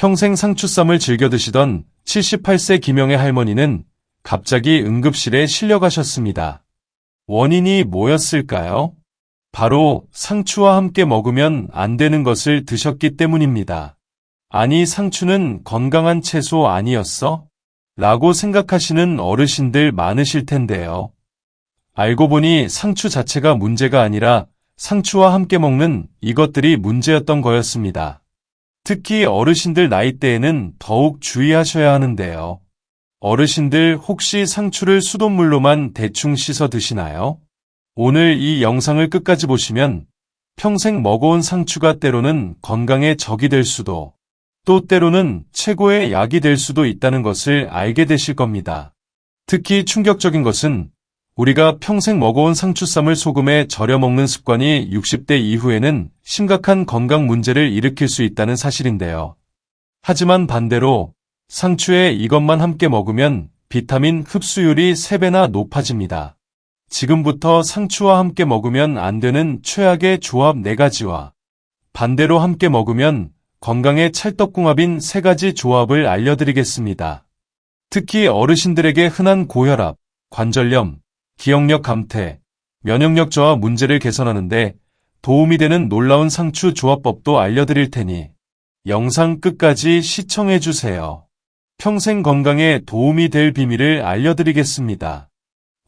평생 상추쌈을 즐겨 드시던 78세 김영애 할머니는 갑자기 응급실에 실려가셨습니다. 원인이 뭐였을까요? 바로 상추와 함께 먹으면 안 되는 것을 드셨기 때문입니다. 아니, 상추는 건강한 채소 아니었어? 라고 생각하시는 어르신들 많으실 텐데요. 알고 보니 상추 자체가 문제가 아니라 상추와 함께 먹는 이것들이 문제였던 거였습니다. 특히 어르신들 나이대에는 더욱 주의하셔야 하는데요. 어르신들 혹시 상추를 수돗물로만 대충 씻어 드시나요? 오늘 이 영상을 끝까지 보시면 평생 먹어온 상추가 때로는 건강에 적이 될 수도, 또 때로는 최고의 약이 될 수도 있다는 것을 알게 되실 겁니다. 특히 충격적인 것은 우리가 평생 먹어온 상추쌈을 소금에 절여 먹는 습관이 60대 이후에는 심각한 건강 문제를 일으킬 수 있다는 사실인데요. 하지만 반대로 상추에 이것만 함께 먹으면 비타민 흡수율이 3배나 높아집니다. 지금부터 상추와 함께 먹으면 안 되는 최악의 조합 4가지와 반대로 함께 먹으면 건강의 찰떡궁합인 3가지 조합을 알려드리겠습니다. 특히 어르신들에게 흔한 고혈압, 관절염, 기억력 감퇴, 면역력 저하 문제를 개선하는데 도움이 되는 놀라운 상추 조합법도 알려드릴 테니 영상 끝까지 시청해주세요. 평생 건강에 도움이 될 비밀을 알려드리겠습니다.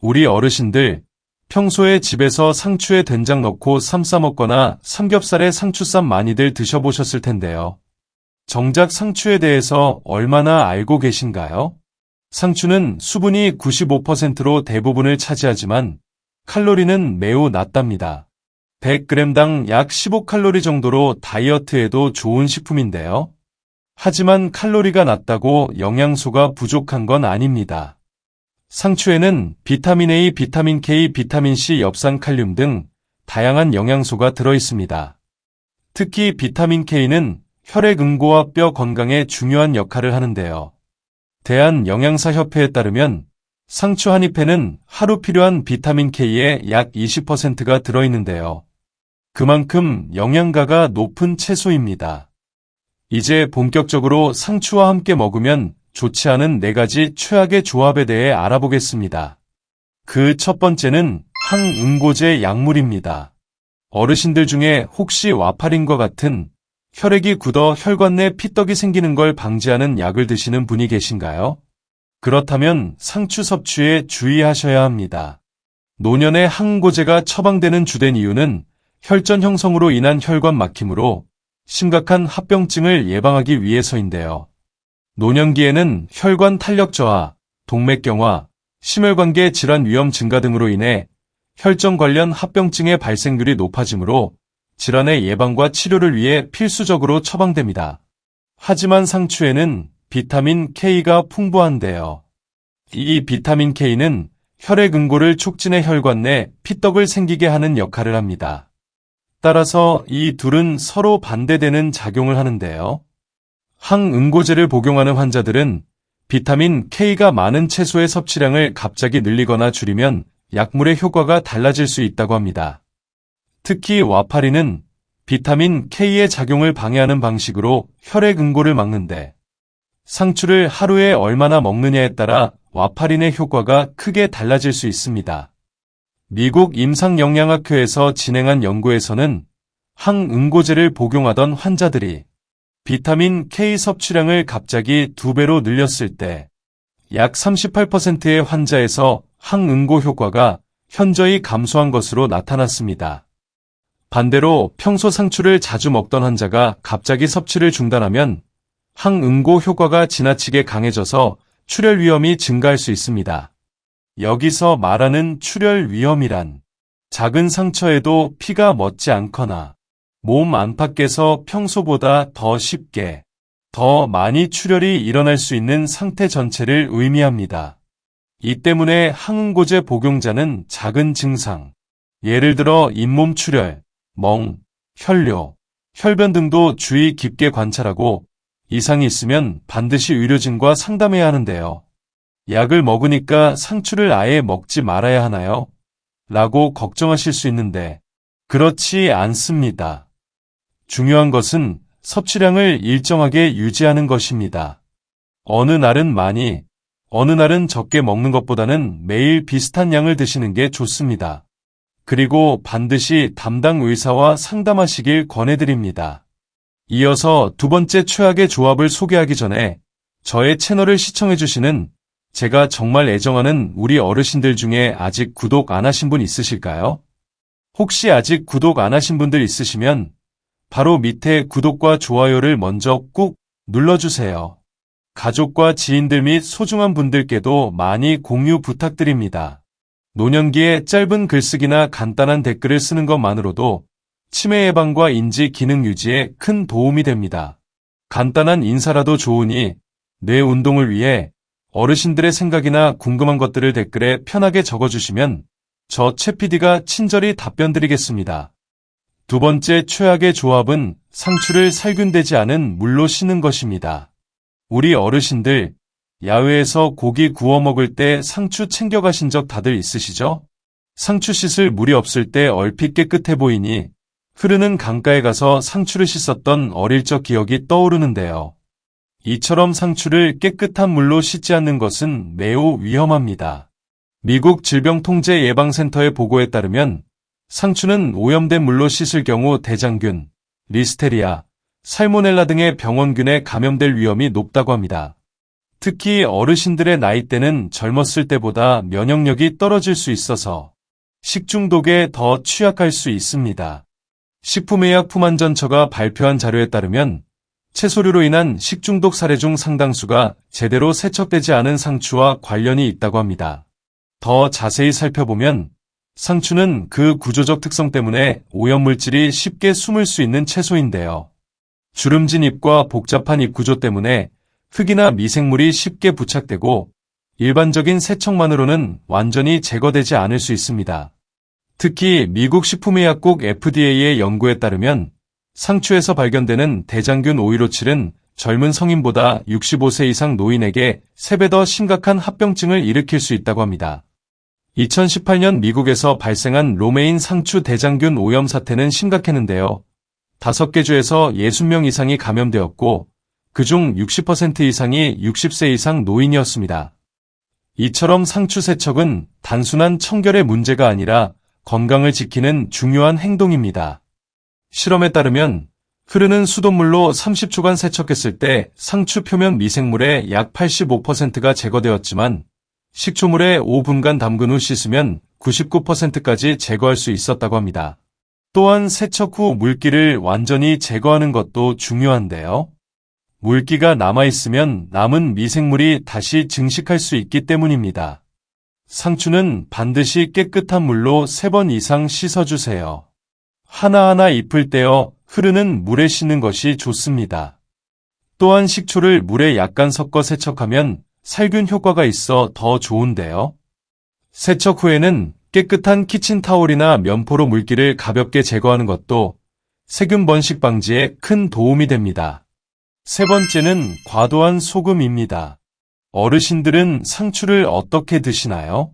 우리 어르신들, 평소에 집에서 상추에 된장 넣고 쌈 싸 먹거나 삼겹살에 상추쌈 많이들 드셔보셨을 텐데요. 정작 상추에 대해서 얼마나 알고 계신가요? 상추는 수분이 95%로 대부분을 차지하지만 칼로리는 매우 낮답니다. 100g당 약 15칼로리 정도로 다이어트에도 좋은 식품인데요. 하지만 칼로리가 낮다고 영양소가 부족한 건 아닙니다. 상추에는 비타민 A, 비타민 K, 비타민 C, 엽산, 칼륨 등 다양한 영양소가 들어있습니다. 특히 비타민 K는 혈액 응고와 뼈 건강에 중요한 역할을 하는데요. 대한영양사협회에 따르면 상추 한 잎에는 하루 필요한 비타민 K의 약 20%가 들어있는데요. 그만큼 영양가가 높은 채소입니다. 이제 본격적으로 상추와 함께 먹으면 좋지 않은 4가지 최악의 조합에 대해 알아보겠습니다. 그 첫 번째는 항응고제 약물입니다. 어르신들 중에 혹시 와파린과 같은 혈액이 굳어 혈관 내 피떡이 생기는 걸 방지하는 약을 드시는 분이 계신가요? 그렇다면 상추 섭취에 주의하셔야 합니다. 노년의 항응고제가 처방되는 주된 이유는 혈전 형성으로 인한 혈관 막힘으로 심각한 합병증을 예방하기 위해서인데요. 노년기에는 혈관 탄력 저하, 동맥경화, 심혈관계 질환 위험 증가 등으로 인해 혈전 관련 합병증의 발생률이 높아지므로 질환의 예방과 치료를 위해 필수적으로 처방됩니다. 하지만 상추에는 비타민 K가 풍부한데요. 이 비타민 K는 혈액 응고를 촉진해 혈관 내 피떡을 생기게 하는 역할을 합니다. 따라서 이 둘은 서로 반대되는 작용을 하는데요. 항응고제를 복용하는 환자들은 비타민 K가 많은 채소의 섭취량을 갑자기 늘리거나 줄이면 약물의 효과가 달라질 수 있다고 합니다. 특히 와파린은 비타민 K의 작용을 방해하는 방식으로 혈액 응고를 막는데 상추를 하루에 얼마나 먹느냐에 따라 와파린의 효과가 크게 달라질 수 있습니다. 미국 임상영양학회에서 진행한 연구에서는 항응고제를 복용하던 환자들이 비타민 K 섭취량을 갑자기 2배로 늘렸을 때 약 38%의 환자에서 항응고 효과가 현저히 감소한 것으로 나타났습니다. 반대로 평소 상추를 자주 먹던 환자가 갑자기 섭취를 중단하면 항응고 효과가 지나치게 강해져서 출혈 위험이 증가할 수 있습니다. 여기서 말하는 출혈 위험이란 작은 상처에도 피가 멎지 않거나 몸 안팎에서 평소보다 더 쉽게, 더 많이 출혈이 일어날 수 있는 상태 전체를 의미합니다. 이 때문에 항응고제 복용자는 작은 증상, 예를 들어 잇몸 출혈, 멍, 혈뇨, 혈변 등도 주의 깊게 관찰하고 이상이 있으면 반드시 의료진과 상담해야 하는데요. 약을 먹으니까 상추를 아예 먹지 말아야 하나요? 라고 걱정하실 수 있는데 그렇지 않습니다. 중요한 것은 섭취량을 일정하게 유지하는 것입니다. 어느 날은 많이, 어느 날은 적게 먹는 것보다는 매일 비슷한 양을 드시는 게 좋습니다. 그리고 반드시 담당 의사와 상담하시길 권해드립니다. 이어서 두 번째 최악의 조합을 소개하기 전에 저의 채널을 시청해주시는 제가 정말 애정하는 우리 어르신들 중에 아직 구독 안 하신 분 있으실까요? 혹시 아직 구독 안 하신 분들 있으시면 바로 밑에 구독과 좋아요를 먼저 꾹 눌러주세요. 가족과 지인들 및 소중한 분들께도 많이 공유 부탁드립니다. 노년기에 짧은 글쓰기나 간단한 댓글을 쓰는 것만으로도 치매 예방과 인지 기능 유지에 큰 도움이 됩니다. 간단한 인사라도 좋으니 뇌 운동을 위해 어르신들의 생각이나 궁금한 것들을 댓글에 편하게 적어주시면 저 최 PD가 친절히 답변 드리겠습니다. 두 번째 최악의 조합은 상추를 살균되지 않은 물로 씻는 것입니다. 우리 어르신들, 야외에서 고기 구워 먹을 때 상추 챙겨가신 적 다들 있으시죠? 상추 씻을 물이 없을 때 얼핏 깨끗해 보이니 흐르는 강가에 가서 상추를 씻었던 어릴 적 기억이 떠오르는데요. 이처럼 상추를 깨끗한 물로 씻지 않는 것은 매우 위험합니다. 미국 질병통제예방센터의 보고에 따르면 상추는 오염된 물로 씻을 경우 대장균, 리스테리아, 살모넬라 등의 병원균에 감염될 위험이 높다고 합니다. 특히 어르신들의 나이대는 젊었을 때보다 면역력이 떨어질 수 있어서 식중독에 더 취약할 수 있습니다. 식품의약품안전처가 발표한 자료에 따르면 채소류로 인한 식중독 사례 중 상당수가 제대로 세척되지 않은 상추와 관련이 있다고 합니다. 더 자세히 살펴보면 상추는 그 구조적 특성 때문에 오염물질이 쉽게 숨을 수 있는 채소인데요. 주름진 잎과 복잡한 잎 구조 때문에 흙이나 미생물이 쉽게 부착되고 일반적인 세척만으로는 완전히 제거되지 않을 수 있습니다. 특히 미국 식품의약국 FDA의 연구에 따르면 상추에서 발견되는 대장균 오이로칠은 젊은 성인보다 65세 이상 노인에게 3배 더 심각한 합병증을 일으킬 수 있다고 합니다. 2018년 미국에서 발생한 로메인 상추 대장균 오염 사태는 심각했는데요. 5개 주에서 60명 이상이 감염되었고 그중 60% 이상이 60세 이상 노인이었습니다. 이처럼 상추 세척은 단순한 청결의 문제가 아니라 건강을 지키는 중요한 행동입니다. 실험에 따르면 흐르는 수돗물로 30초간 세척했을 때 상추 표면 미생물의 약 85%가 제거되었지만 식초물에 5분간 담근 후 씻으면 99%까지 제거할 수 있었다고 합니다. 또한 세척 후 물기를 완전히 제거하는 것도 중요한데요. 물기가 남아있으면 남은 미생물이 다시 증식할 수 있기 때문입니다. 상추는 반드시 깨끗한 물로 3번 이상 씻어주세요. 하나하나 잎을 떼어 흐르는 물에 씻는 것이 좋습니다. 또한 식초를 물에 약간 섞어 세척하면 살균 효과가 있어 더 좋은데요. 세척 후에는 깨끗한 키친타올이나 면포로 물기를 가볍게 제거하는 것도 세균 번식 방지에 큰 도움이 됩니다. 세 번째는 과도한 소금입니다. 어르신들은 상추를 어떻게 드시나요?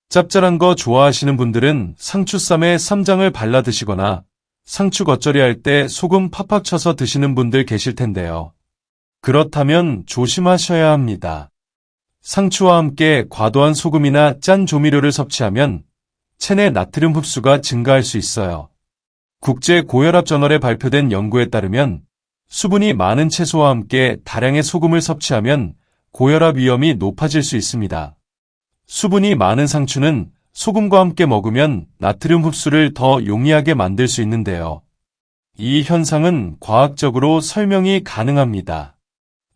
짭짤한 거 좋아하시는 분들은 상추쌈에 쌈장을 발라 드시거나 상추 겉절이 할 때 소금 팍팍 쳐서 드시는 분들 계실 텐데요. 그렇다면 조심하셔야 합니다. 상추와 함께 과도한 소금이나 짠 조미료를 섭취하면 체내 나트륨 흡수가 증가할 수 있어요. 국제고혈압저널에 발표된 연구에 따르면 수분이 많은 채소와 함께 다량의 소금을 섭취하면 고혈압 위험이 높아질 수 있습니다. 수분이 많은 상추는 소금과 함께 먹으면 나트륨 흡수를 더 용이하게 만들 수 있는데요. 이 현상은 과학적으로 설명이 가능합니다.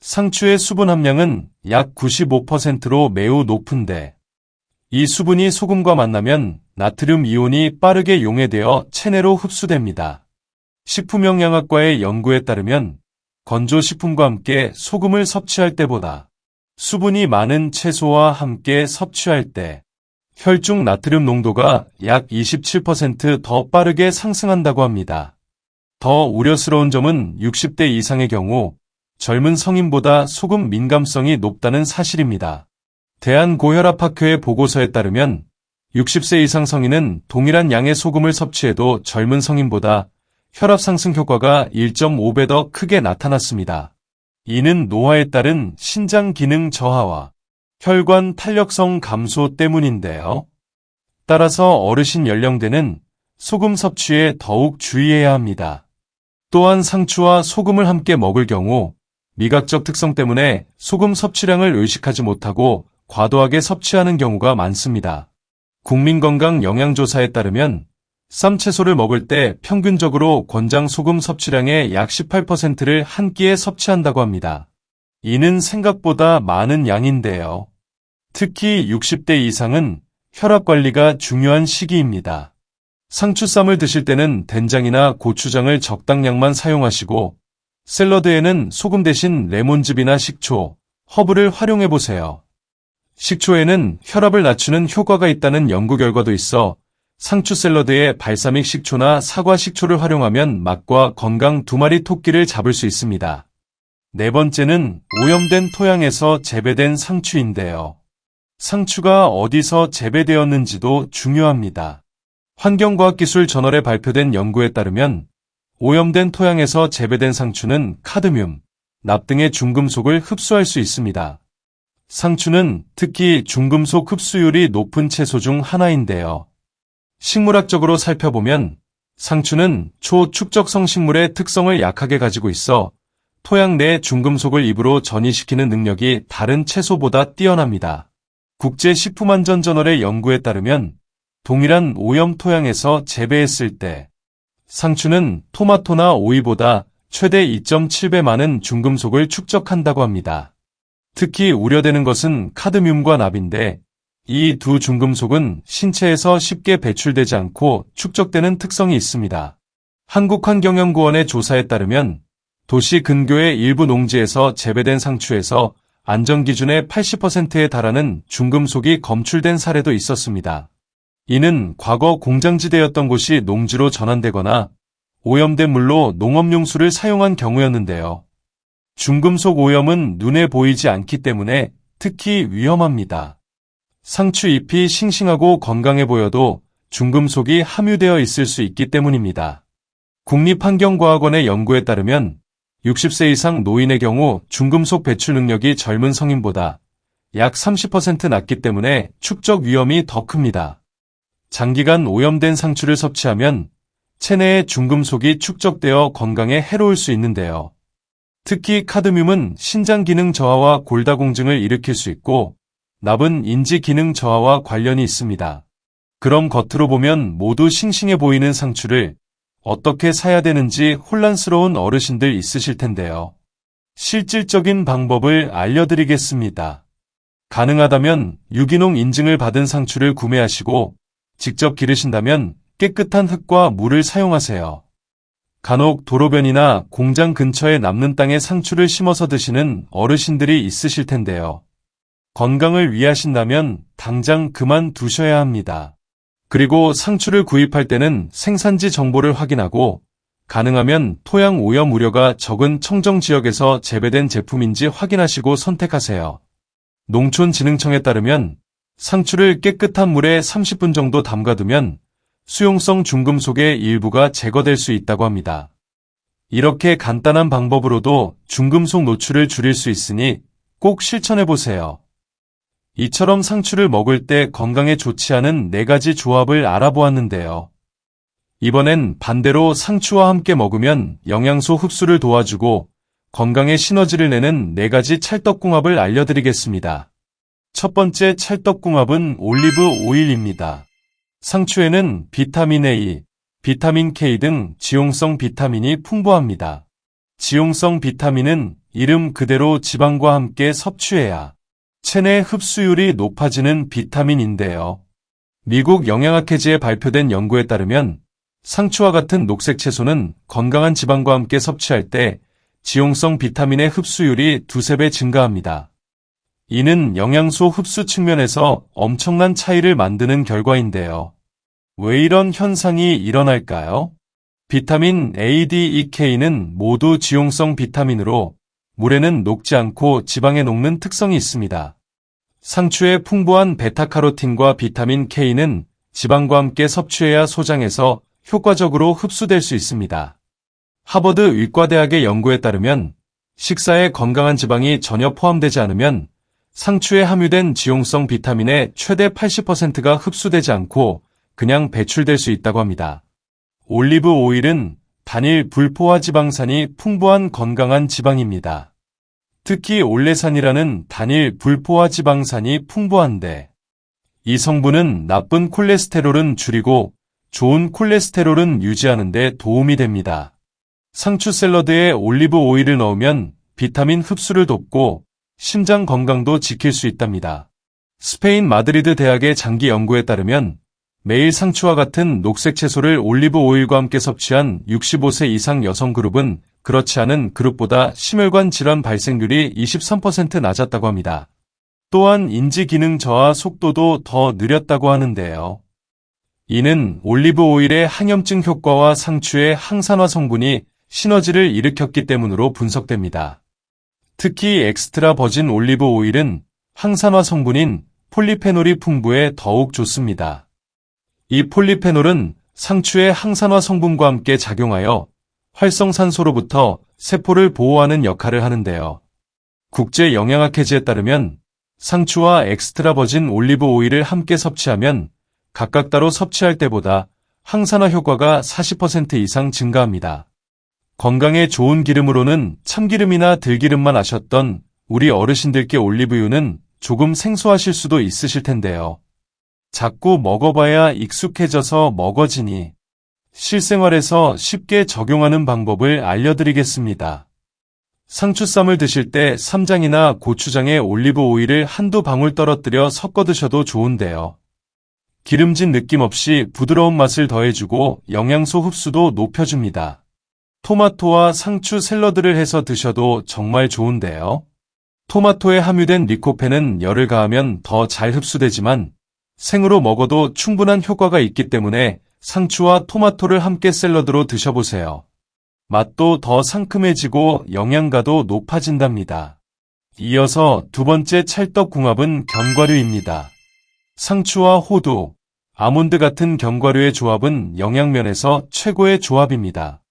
상추의 수분 함량은 약 95%로 매우 높은데 이 수분이 소금과 만나면 나트륨 이온이 빠르게 용해되어 체내로 흡수됩니다. 식품영양학과의 연구에 따르면 건조식품과 함께 소금을 섭취할 때보다 수분이 많은 채소와 함께 섭취할 때 혈중 나트륨 농도가 약 27% 더 빠르게 상승한다고 합니다. 더 우려스러운 점은 60대 이상의 경우 젊은 성인보다 소금 민감성이 높다는 사실입니다. 대한고혈압학회의 보고서에 따르면 60세 이상 성인은 동일한 양의 소금을 섭취해도 젊은 성인보다 혈압 상승 효과가 1.5배 더 크게 나타났습니다. 이는 노화에 따른 신장 기능 저하와 혈관 탄력성 감소 때문인데요. 따라서 어르신 연령대는 소금 섭취에 더욱 주의해야 합니다. 또한 상추와 소금을 함께 먹을 경우 미각적 특성 때문에 소금 섭취량을 의식하지 못하고 과도하게 섭취하는 경우가 많습니다. 국민건강영양조사에 따르면 쌈채소를 먹을 때 평균적으로 권장 소금 섭취량의 약 18%를 한 끼에 섭취한다고 합니다. 이는 생각보다 많은 양인데요. 특히 60대 이상은 혈압 관리가 중요한 시기입니다. 상추쌈을 드실 때는 된장이나 고추장을 적당량만 사용하시고 샐러드에는 소금 대신 레몬즙이나 식초, 허브를 활용해 보세요. 식초에는 혈압을 낮추는 효과가 있다는 연구 결과도 있어 상추 샐러드에 발사믹 식초나 사과 식초를 활용하면 맛과 건강 두 마리 토끼를 잡을 수 있습니다. 네 번째는 오염된 토양에서 재배된 상추인데요. 상추가 어디서 재배되었는지도 중요합니다. 환경과학기술 저널에 발표된 연구에 따르면 오염된 토양에서 재배된 상추는 카드뮴, 납 등의 중금속을 흡수할 수 있습니다. 상추는 특히 중금속 흡수율이 높은 채소 중 하나인데요. 식물학적으로 살펴보면 상추는 초축적성 식물의 특성을 약하게 가지고 있어 토양 내 중금속을 입으로 전이시키는 능력이 다른 채소보다 뛰어납니다. 국제식품안전저널의 연구에 따르면 동일한 오염 토양에서 재배했을 때 상추는 토마토나 오이보다 최대 2.7배 많은 중금속을 축적한다고 합니다. 특히 우려되는 것은 카드뮴과 납인데 이 두 중금속은 신체에서 쉽게 배출되지 않고 축적되는 특성이 있습니다. 한국환경연구원의 조사에 따르면 도시 근교의 일부 농지에서 재배된 상추에서 안전기준의 80%에 달하는 중금속이 검출된 사례도 있었습니다. 이는 과거 공장지대였던 곳이 농지로 전환되거나 오염된 물로 농업용수를 사용한 경우였는데요. 중금속 오염은 눈에 보이지 않기 때문에 특히 위험합니다. 상추 잎이 싱싱하고 건강해 보여도 중금속이 함유되어 있을 수 있기 때문입니다. 국립환경과학원의 연구에 따르면 60세 이상 노인의 경우 중금속 배출 능력이 젊은 성인보다 약 30% 낮기 때문에 축적 위험이 더 큽니다. 장기간 오염된 상추를 섭취하면 체내에 중금속이 축적되어 건강에 해로울 수 있는데요. 특히 카드뮴은 신장 기능 저하와 골다공증을 일으킬 수 있고 납은 인지 기능 저하와 관련이 있습니다. 그럼 겉으로 보면 모두 싱싱해 보이는 상추를 어떻게 사야 되는지 혼란스러운 어르신들 있으실 텐데요. 실질적인 방법을 알려드리겠습니다. 가능하다면 유기농 인증을 받은 상추를 구매하시고 직접 기르신다면 깨끗한 흙과 물을 사용하세요. 간혹 도로변이나 공장 근처에 남는 땅에 상추를 심어서 드시는 어르신들이 있으실 텐데요. 건강을 위하신다면 당장 그만두셔야 합니다. 그리고 상추를 구입할 때는 생산지 정보를 확인하고 가능하면 토양 오염 우려가 적은 청정 지역에서 재배된 제품인지 확인하시고 선택하세요. 농촌진흥청에 따르면 상추를 깨끗한 물에 30분 정도 담가두면 수용성 중금속의 일부가 제거될 수 있다고 합니다. 이렇게 간단한 방법으로도 중금속 노출을 줄일 수 있으니 꼭 실천해보세요. 이처럼 상추를 먹을 때 건강에 좋지 않은 4가지 조합을 알아보았는데요. 이번엔 반대로 상추와 함께 먹으면 영양소 흡수를 도와주고 건강에 시너지를 내는 4가지 찰떡궁합을 알려드리겠습니다. 첫 번째 찰떡궁합은 올리브 오일입니다. 상추에는 비타민 A, 비타민 K 등 지용성 비타민이 풍부합니다. 지용성 비타민은 이름 그대로 지방과 함께 섭취해야 체내 흡수율이 높아지는 비타민인데요. 미국 영양학회지에 발표된 연구에 따르면 상추와 같은 녹색 채소는 건강한 지방과 함께 섭취할 때 지용성 비타민의 흡수율이 2~3배 증가합니다. 이는 영양소 흡수 측면에서 엄청난 차이를 만드는 결과인데요. 왜 이런 현상이 일어날까요? 비타민 A, D, E, K는 모두 지용성 비타민으로 물에는 녹지 않고 지방에 녹는 특성이 있습니다. 상추의 풍부한 베타카로틴과 비타민 K는 지방과 함께 섭취해야 소장에서 효과적으로 흡수될 수 있습니다. 하버드 의과대학의 연구에 따르면 식사에 건강한 지방이 전혀 포함되지 않으면 상추에 함유된 지용성 비타민의 최대 80%가 흡수되지 않고 그냥 배출될 수 있다고 합니다. 올리브 오일은 단일 불포화 지방산이 풍부한 건강한 지방입니다. 특히 올레산이라는 단일 불포화 지방산이 풍부한데 이 성분은 나쁜 콜레스테롤은 줄이고 좋은 콜레스테롤은 유지하는 데 도움이 됩니다. 상추 샐러드에 올리브 오일을 넣으면 비타민 흡수를 돕고 심장 건강도 지킬 수 있답니다. 스페인 마드리드 대학의 장기 연구에 따르면 매일 상추와 같은 녹색 채소를 올리브 오일과 함께 섭취한 65세 이상 여성 그룹은 그렇지 않은 그룹보다 심혈관 질환 발생률이 23% 낮았다고 합니다. 또한 인지 기능 저하 속도도 더 느렸다고 하는데요. 이는 올리브 오일의 항염증 효과와 상추의 항산화 성분이 시너지를 일으켰기 때문으로 분석됩니다. 특히 엑스트라 버진 올리브 오일은 항산화 성분인 폴리페놀이 풍부해 더욱 좋습니다. 이 폴리페놀은 상추의 항산화 성분과 함께 작용하여 활성산소로부터 세포를 보호하는 역할을 하는데요. 국제영양학회지에 따르면 상추와 엑스트라 버진 올리브 오일을 함께 섭취하면 각각 따로 섭취할 때보다 항산화 효과가 40% 이상 증가합니다. 건강에 좋은 기름으로는 참기름이나 들기름만 아셨던 우리 어르신들께 올리브유는 조금 생소하실 수도 있으실 텐데요. 자꾸 먹어봐야 익숙해져서 먹어지니 실생활에서 쉽게 적용하는 방법을 알려드리겠습니다. 상추쌈을 드실 때 쌈장이나 고추장에 올리브 오일을 한두 방울 떨어뜨려 섞어 드셔도 좋은데요. 기름진 느낌 없이 부드러운 맛을 더해주고 영양소 흡수도 높여줍니다. 토마토와 상추 샐러드를 해서 드셔도 정말 좋은데요. 토마토에 함유된 리코펜은 열을 가하면 더 잘 흡수되지만 생으로 먹어도 충분한 효과가 있기 때문에 상추와 토마토를 함께 샐러드로 드셔보세요. 맛도 더 상큼해지고 영양가도 높아진답니다. 이어서 두 번째 찰떡궁합은 견과류입니다. 상추와 호두, 아몬드 같은 견과류의 조합은 영양면에서 최고의 조합입니다.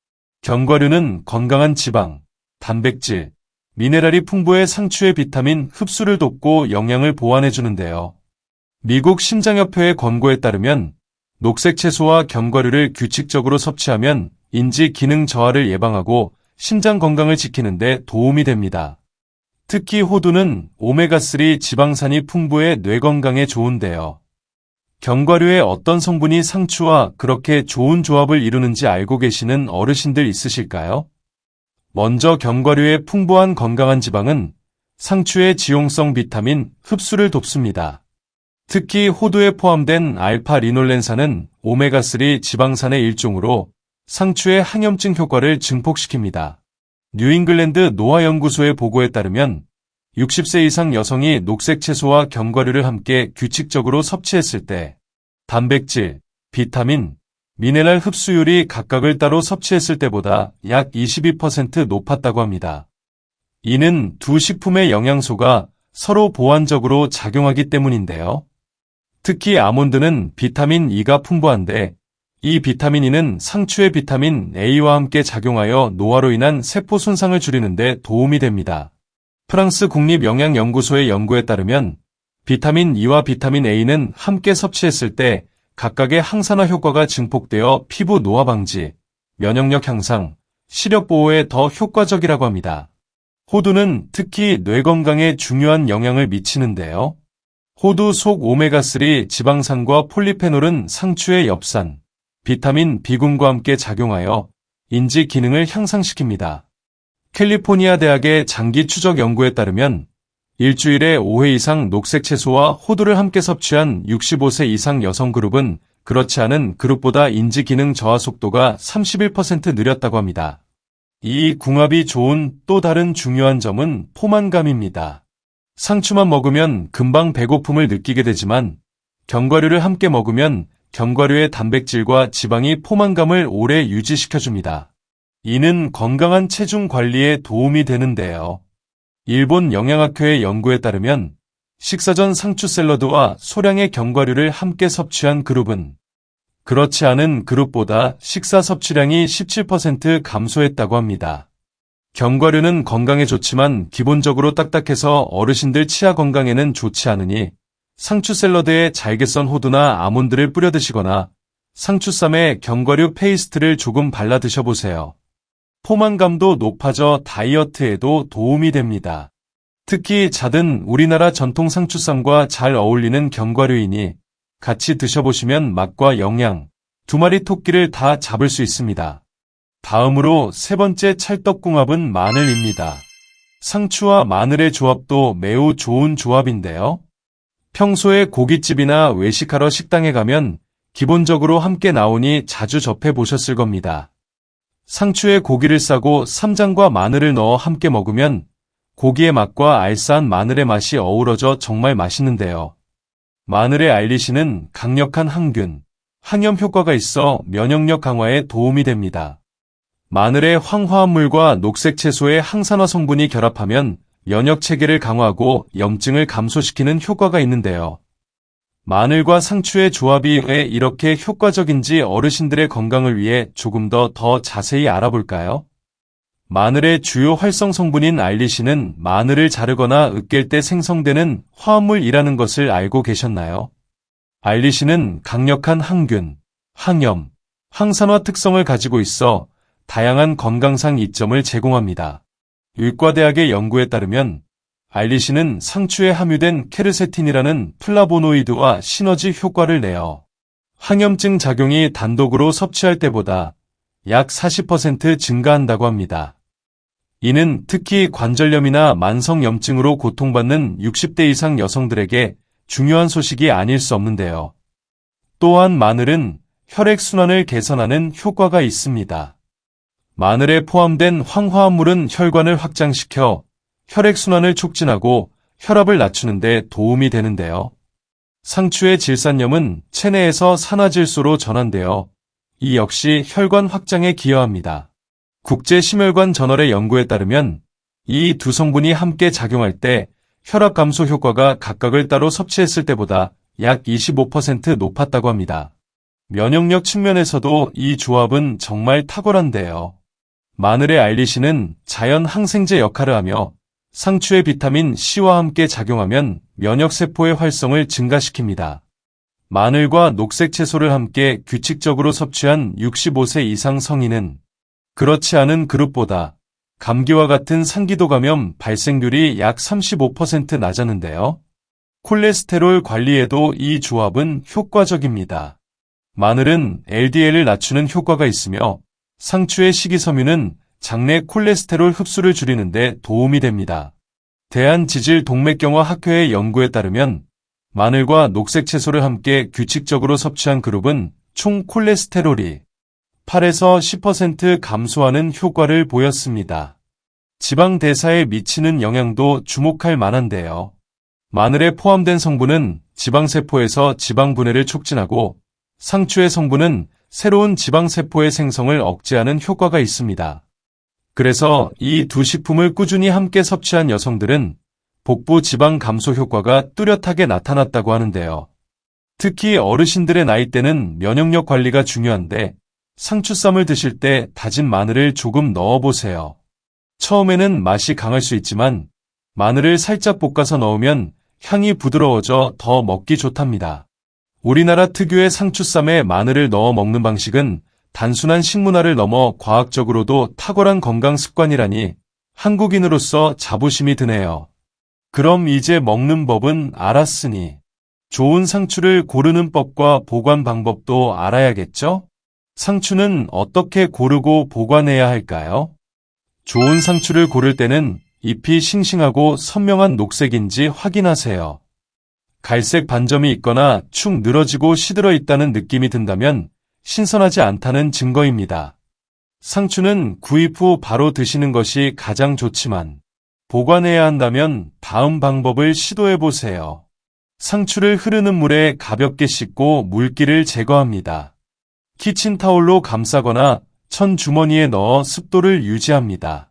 견과류는 건강한 지방, 단백질, 미네랄이 풍부해 상추의 비타민 흡수를 돕고 영양을 보완해주는데요. 미국 심장협회의 권고에 따르면 녹색 채소와 견과류를 규칙적으로 섭취하면 인지 기능 저하를 예방하고 심장 건강을 지키는 데 도움이 됩니다. 특히 호두는 오메가3 지방산이 풍부해 뇌 건강에 좋은데요. 견과류의 어떤 성분이 상추와 그렇게 좋은 조합을 이루는지 알고 계시는 어르신들 있으실까요? 먼저 견과류의 풍부한 건강한 지방은 상추의 지용성 비타민 흡수를 돕습니다. 특히 호두에 포함된 알파-리놀렌산은 오메가3 지방산의 일종으로 상추의 항염증 효과를 증폭시킵니다. 뉴잉글랜드 노화연구소의 보고에 따르면 60세 이상 여성이 녹색 채소와 견과류를 함께 규칙적으로 섭취했을 때 단백질, 비타민, 미네랄 흡수율이 각각을 따로 섭취했을 때보다 약 22% 높았다고 합니다. 이는 두 식품의 영양소가 서로 보완적으로 작용하기 때문인데요. 특히 아몬드는 비타민 E가 풍부한데 이 비타민 E는 상추의 비타민 A와 함께 작용하여 노화로 인한 세포 손상을 줄이는 데 도움이 됩니다. 프랑스 국립영양연구소의 연구에 따르면 비타민 E와 비타민 A는 함께 섭취했을 때 각각의 항산화 효과가 증폭되어 피부 노화 방지, 면역력 향상, 시력 보호에 더 효과적이라고 합니다. 호두는 특히 뇌 건강에 중요한 영향을 미치는데요. 호두 속 오메가3 지방산과 폴리페놀은 상추의 엽산, 비타민 B군과 함께 작용하여 인지 기능을 향상시킵니다. 캘리포니아 대학의 장기 추적 연구에 따르면 일주일에 5회 이상 녹색 채소와 호두를 함께 섭취한 65세 이상 여성 그룹은 그렇지 않은 그룹보다 인지 기능 저하 속도가 31% 느렸다고 합니다. 이 궁합이 좋은 또 다른 중요한 점은 포만감입니다. 상추만 먹으면 금방 배고픔을 느끼게 되지만 견과류를 함께 먹으면 견과류의 단백질과 지방이 포만감을 오래 유지시켜줍니다. 이는 건강한 체중 관리에 도움이 되는데요. 일본 영양학회의 연구에 따르면 식사 전 상추 샐러드와 소량의 견과류를 함께 섭취한 그룹은 그렇지 않은 그룹보다 식사 섭취량이 17% 감소했다고 합니다. 견과류는 건강에 좋지만 기본적으로 딱딱해서 어르신들 치아 건강에는 좋지 않으니 상추 샐러드에 잘게 썬 호두나 아몬드를 뿌려 드시거나 상추쌈에 견과류 페이스트를 조금 발라 드셔보세요. 포만감도 높아져 다이어트에도 도움이 됩니다. 특히 잣은 우리나라 전통 상추쌈과 잘 어울리는 견과류이니 같이 드셔보시면 맛과 영양, 두 마리 토끼를 다 잡을 수 있습니다. 다음으로 세 번째 찰떡궁합은 마늘입니다. 상추와 마늘의 조합도 매우 좋은 조합인데요. 평소에 고깃집이나 외식하러 식당에 가면 기본적으로 함께 나오니 자주 접해보셨을 겁니다. 상추에 고기를 싸고 쌈장과 마늘을 넣어 함께 먹으면 고기의 맛과 알싸한 마늘의 맛이 어우러져 정말 맛있는데요. 마늘의 알리신은 강력한 항균, 항염 효과가 있어 면역력 강화에 도움이 됩니다. 마늘의 황화합물과 녹색 채소의 항산화 성분이 결합하면 면역 체계를 강화하고 염증을 감소시키는 효과가 있는데요. 마늘과 상추의 조합이 왜 이렇게 효과적인지 어르신들의 건강을 위해 조금 더 자세히 알아볼까요? 마늘의 주요 활성 성분인 알리신은 마늘을 자르거나 으깰 때 생성되는 화합물이라는 것을 알고 계셨나요? 알리신은 강력한 항균, 항염, 항산화 특성을 가지고 있어 다양한 건강상 이점을 제공합니다. 의과대학의 연구에 따르면 알리신은 상추에 함유된 케르세틴이라는 플라보노이드와 시너지 효과를 내어 항염증 작용이 단독으로 섭취할 때보다 약 40% 증가한다고 합니다. 이는 특히 관절염이나 만성염증으로 고통받는 60대 이상 여성들에게 중요한 소식이 아닐 수 없는데요. 또한 마늘은 혈액순환을 개선하는 효과가 있습니다. 마늘에 포함된 황화합물은 혈관을 확장시켜 혈액순환을 촉진하고 혈압을 낮추는 데 도움이 되는데요. 상추의 질산염은 체내에서 산화질소로 전환되어 이 역시 혈관 확장에 기여합니다. 국제심혈관 저널의 연구에 따르면 이 두 성분이 함께 작용할 때 혈압 감소 효과가 각각을 따로 섭취했을 때보다 약 25% 높았다고 합니다. 면역력 측면에서도 이 조합은 정말 탁월한데요. 마늘의 알리신은 자연 항생제 역할을 하며 상추의 비타민 C와 함께 작용하면 면역세포의 활성을 증가시킵니다. 마늘과 녹색 채소를 함께 규칙적으로 섭취한 65세 이상 성인은 그렇지 않은 그룹보다 감기와 같은 상기도 감염 발생률이 약 35% 낮았는데요. 콜레스테롤 관리에도 이 조합은 효과적입니다. 마늘은 LDL을 낮추는 효과가 있으며 상추의 식이섬유는 장내 콜레스테롤 흡수를 줄이는 데 도움이 됩니다. 대한지질동맥경화 학회의 연구에 따르면 마늘과 녹색 채소를 함께 규칙적으로 섭취한 그룹은 총 콜레스테롤이 8에서 10% 감소하는 효과를 보였습니다. 지방 대사에 미치는 영향도 주목할 만한데요. 마늘에 포함된 성분은 지방세포에서 지방 분해를 촉진하고 상추의 성분은 새로운 지방세포의 생성을 억제하는 효과가 있습니다. 그래서 이 두 식품을 꾸준히 함께 섭취한 여성들은 복부 지방 감소 효과가 뚜렷하게 나타났다고 하는데요. 특히 어르신들의 나이대는 면역력 관리가 중요한데 상추쌈을 드실 때 다진 마늘을 조금 넣어보세요. 처음에는 맛이 강할 수 있지만 마늘을 살짝 볶아서 넣으면 향이 부드러워져 더 먹기 좋답니다. 우리나라 특유의 상추쌈에 마늘을 넣어 먹는 방식은 단순한 식문화를 넘어 과학적으로도 탁월한 건강 습관이라니 한국인으로서 자부심이 드네요. 그럼 이제 먹는 법은 알았으니 좋은 상추를 고르는 법과 보관 방법도 알아야겠죠? 상추는 어떻게 고르고 보관해야 할까요? 좋은 상추를 고를 때는 잎이 싱싱하고 선명한 녹색인지 확인하세요. 갈색 반점이 있거나 축 늘어지고 시들어 있다는 느낌이 든다면 신선하지 않다는 증거입니다. 상추는 구입 후 바로 드시는 것이 가장 좋지만 보관해야 한다면 다음 방법을 시도해보세요. 상추를 흐르는 물에 가볍게 씻고 물기를 제거합니다. 키친타올로 감싸거나 천 주머니에 넣어 습도를 유지합니다.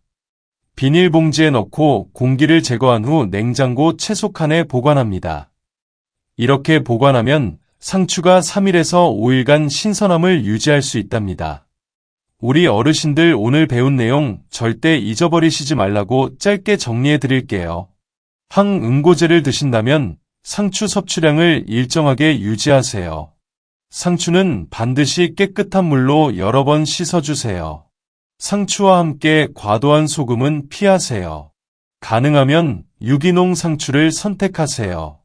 비닐봉지에 넣고 공기를 제거한 후 냉장고 채소칸에 보관합니다. 이렇게 보관하면 상추가 3일에서 5일간 신선함을 유지할 수 있답니다. 우리 어르신들 오늘 배운 내용 절대 잊어버리시지 말라고 짧게 정리해 드릴게요. 항응고제를 드신다면 상추 섭취량을 일정하게 유지하세요. 상추는 반드시 깨끗한 물로 여러 번 씻어주세요. 상추와 함께 과도한 소금은 피하세요. 가능하면 유기농 상추를 선택하세요.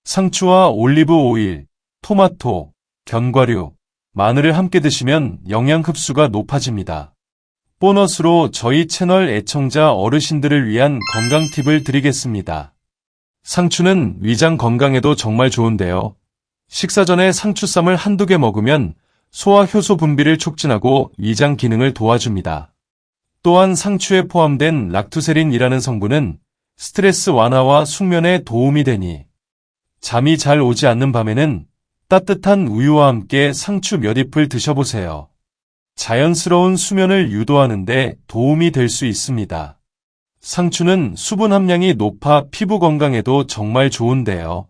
상추와 올리브 오일, 토마토, 견과류, 마늘을 함께 드시면 영양 흡수가 높아집니다. 보너스로 저희 채널 애청자 어르신들을 위한 건강 팁을 드리겠습니다. 상추는 위장 건강에도 정말 좋은데요. 식사 전에 상추쌈을 한두 개 먹으면 소화 효소 분비를 촉진하고 위장 기능을 도와줍니다. 또한 상추에 포함된 락투세린이라는 성분은 스트레스 완화와 숙면에 도움이 되니 잠이 잘 오지 않는 밤에는 따뜻한 우유와 함께 상추 몇 잎을 드셔보세요. 자연스러운 수면을 유도하는 데 도움이 될 수 있습니다. 상추는 수분 함량이 높아 피부 건강에도 정말 좋은데요.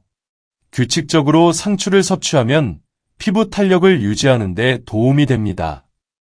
규칙적으로 상추를 섭취하면 피부 탄력을 유지하는 데 도움이 됩니다.